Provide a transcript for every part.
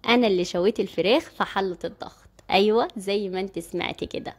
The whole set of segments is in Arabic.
انا اللي شويت الفراخ في حلة الضغط. ايوه زي ما انت سمعتي كده.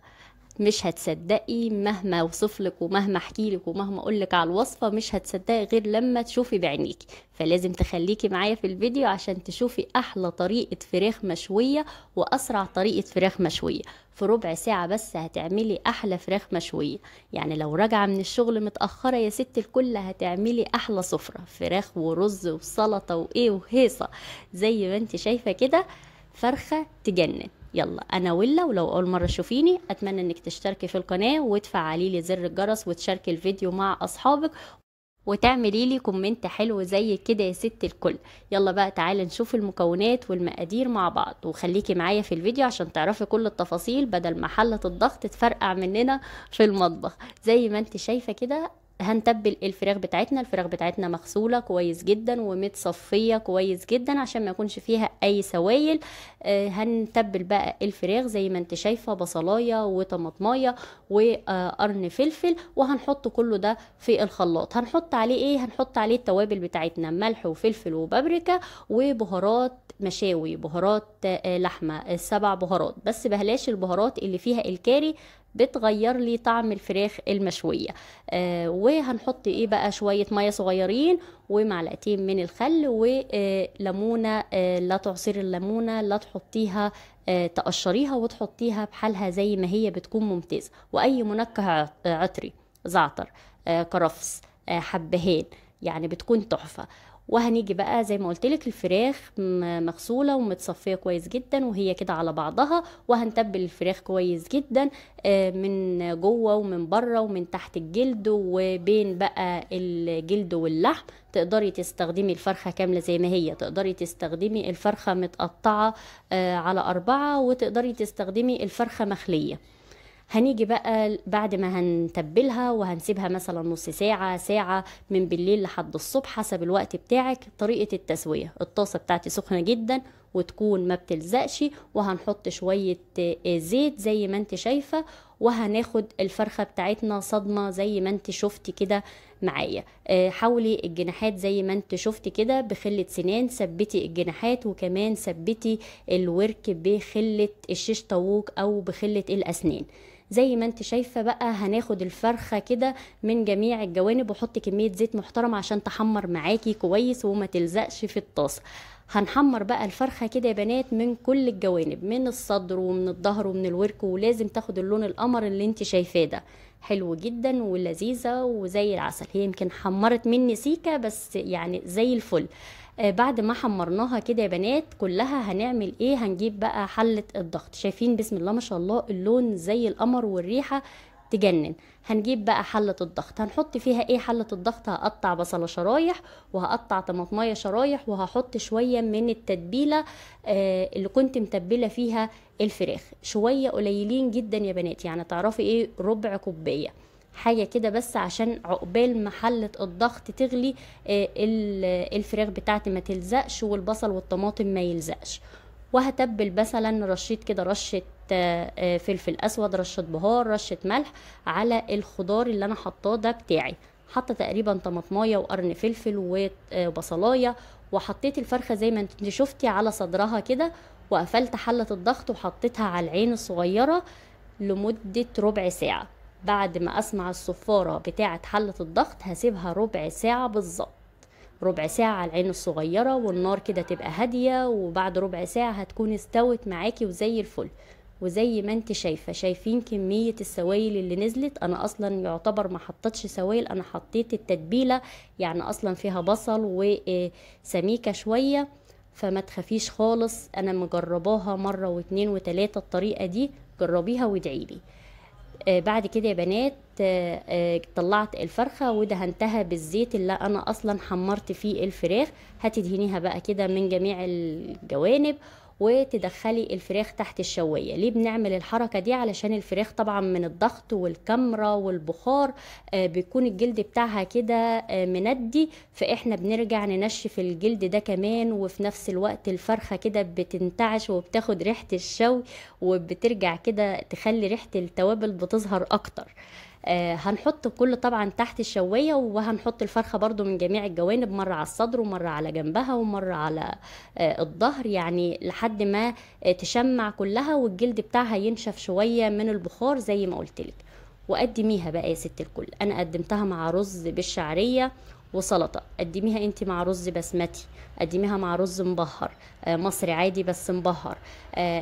مش هتصدقي مهما اوصفلك ومهما احكيلك ومهما اقولك على الوصفة، مش هتصدقي غير لما تشوفي بعينيكي. فلازم تخليكي معايا في الفيديو عشان تشوفي احلى طريقة فراخ مشوية واسرع طريقة فراخ مشوية. في ربع ساعة بس هتعملي احلى فراخ مشوية. يعني لو راجعة من الشغل متأخرة يا ست الكل هتعملي احلى سفرة فراخ ورز وسلطة وايه وهيصة. زي ما انت شايفة كده، فرخة تجنن. يلا انا ويلا، ولو اول مره تشوفيني اتمنى انك تشتركي في القناه وتفعلي لي زر الجرس وتشاركي الفيديو مع اصحابك وتعملي لي كومنت حلو زي كده يا ست الكل. يلا بقى تعالي نشوف المكونات والمقادير مع بعض، وخليكي معايا في الفيديو عشان تعرفي كل التفاصيل بدل ما حلة الضغط تفرقع مننا في المطبخ. زي ما انت شايفة كده هنتبل الفراخ بتاعتنا مغسولة كويس جدا ومتصفية كويس جدا عشان ما يكونش فيها اي سوائل. هنتبل بقى الفراخ زي ما انت شايفة، بصلاية وطماطماية وقرن فلفل، وهنحط كله ده في الخلاط. هنحط عليه ايه؟ هنحط عليه التوابل بتاعتنا، ملح وفلفل وبابريكا وبهارات مشاوي، بهارات لحمة، 7 بهارات بس، بهلاش البهارات اللي فيها الكاري، بتغير لي طعم الفراخ المشوية. وهنحط ايه بقى؟ شوية مية صغيرين ومعلقتين من الخل وليمونة. لا تعصري الليمونة، لا تحطيها، تقشريها وتحطيها بحالها زي ما هي بتكون ممتازة. واي منكه عطري، زعتر، كرفس، حبهان، يعني بتكون تحفة. وهنيجي بقى زي ما قلت لك الفراخ مغسولة ومتصفية كويس جدا وهي كده على بعضها، وهنتبل الفراخ كويس جدا من جوه ومن بره ومن تحت الجلد وبين بقى الجلد واللحم. تقدري تستخدمي الفرخة كاملة زي ما هي، تقدري تستخدمي الفرخة متقطعة على 4، وتقدري تستخدمي الفرخة مخلية. هنيجي بقى بعد ما هنتبلها وهنسيبها مثلا نص ساعة، ساعة، من بالليل لحد الصبح حسب الوقت بتاعك. طريقة التسوية: الطاسة بتاعتي سخنة جدا وتكون ما بتلزقش، وهنحط شوية زيت زي ما انت شايفة، وهناخد الفرخة بتاعتنا صدمة زي ما انت شفتي كده معايا. حاولي الجناحات زي ما انت شفتي كده بخلة سنان، ثبتي الجناحات وكمان ثبتي الورك بخلة الشيش طاووق او بخلة الاسنان. زي ما انت شايفة بقى هناخد الفرخة كده من جميع الجوانب، وحط كمية زيت محترم عشان تحمر معاكي كويس وما تلزقش في الطاسة. هنحمر بقى الفرخة كده يا بنات من كل الجوانب، من الصدر ومن الظهر ومن الورك، ولازم تاخد اللون القمر اللي انت شايفاه ده. حلو جدا ولذيذة وزي العسل. هي يمكن حمرت مني سيكة بس يعني زي الفل. بعد ما حمرناها كده يا بنات كلها هنعمل ايه؟ هنجيب بقى حلة الضغط. شايفين بسم الله ما شاء الله اللون زي القمر والريحة تجنن. هنجيب بقى حلة الضغط، هنحط فيها ايه؟ حلة الضغط هقطع بصلة شرايح وهقطع طماطمية شرايح وهحط شوية من التتبيلة اللي كنت متبلة فيها الفراخ، شوية قليلين جدا يا بنات، يعني تعرفي ايه، ربع كوباية حاجة كده بس عشان عقبال ما حلة الضغط تغلي الفراخ بتاعتي ما تلزقش والبصل والطماطم ما يلزقش. وهتبل مثلا رشيت كده، رشة فلفل اسود، رشة بهار، رشة ملح على الخضار اللي انا حطاه ده بتاعي. حاطه تقريبا طماطمايه وقرن فلفل وبصلايه، وحطيت الفرخه زي ما انت شفتي على صدرها كده، وقفلت حلة الضغط وحطيتها على العين الصغيرة لمدة ربع ساعة. بعد ما اسمع الصفارة بتاعة حلة الضغط هسيبها ربع ساعة بالظبط، ربع ساعة على العين الصغيرة والنار كده تبقى هادية، وبعد ربع ساعة هتكون استوت معاكي وزي الفل. وزي ما انت شايفة، شايفين كمية السوائل اللي نزلت؟ انا اصلا يعتبر ما حطيتش سوائل، انا حطيت التتبيلة، يعني اصلا فيها بصل وسميكة شوية. فما تخافيش خالص، انا مجرباها مرة واتنين وتلاتة الطريقة دي، جربيها وادعيلي. بعد كده يا بنات طلعت الفرخة ودهنتها بالزيت اللي انا اصلا حمرت فيه الفراخ. هتدهنيها بقى كده من جميع الجوانب وتدخلي الفراخ تحت الشواية. ليه بنعمل الحركة دي؟ علشان الفراخ طبعا من الضغط والكمرة والبخار بيكون الجلد بتاعها كده مندي، فاحنا بنرجع ننشف الجلد ده كمان، وفي نفس الوقت الفرخة كده بتنتعش وبتاخد ريحة الشوي، وبترجع كده تخلي ريحة التوابل بتظهر اكتر. هنحط كل طبعا تحت الشواية، وهنحط الفرخة برضو من جميع الجوانب، مرة على الصدر ومرة على جنبها ومرة على الظهر، يعني لحد ما تشمع كلها والجلد بتاعها ينشف شوية من البخار زي ما قلتلك. وقدميها بقى يا ست الكل. انا قدمتها مع رز بالشعرية وسلطة، قدميها انت مع رز بسمتي، قدميها مع رز مبهر مصري عادي بس مبهر،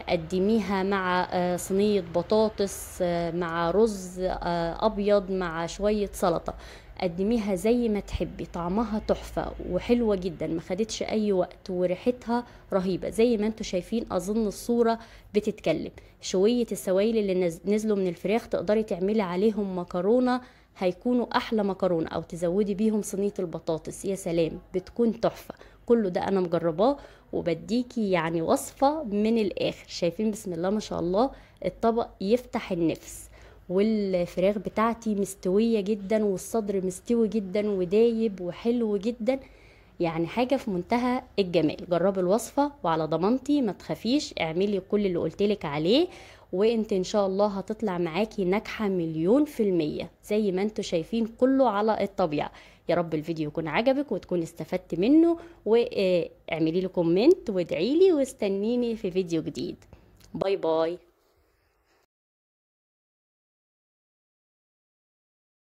قدميها مع صينية بطاطس مع رز ابيض مع شوية سلطة. قدميها زي ما تحبي، طعمها تحفة وحلوة جدا، ما خدتش اي وقت وريحتها رهيبة زي ما انتوا شايفين. اظن الصورة بتتكلم. شوية السوائل اللي نزلوا من الفراخ تقدري تعملي عليهم مكرونة، هيكونوا احلى مكرونة، او تزودي بيهم صينية البطاطس، يا سلام بتكون تحفة. كله ده انا مجرباه وبديكي يعني وصفة من الاخر. شايفين بسم الله ما شاء الله الطبق يفتح النفس، والفراخ بتاعتي مستوية جدا والصدر مستوي جدا ودايب وحلو جدا، يعني حاجة في منتهى الجمال. جربي الوصفة وعلى ضمانتي ما تخافيش، اعملي كل اللي قلتلك عليه وانت ان شاء الله هتطلع معاكي ناجحة 1000000%، زي ما انتوا شايفين كله على الطبيعة. يا رب الفيديو يكون عجبك وتكون استفدت منه، واعملي لي كومنت وادعيلي واستنيني في فيديو جديد. باي باي.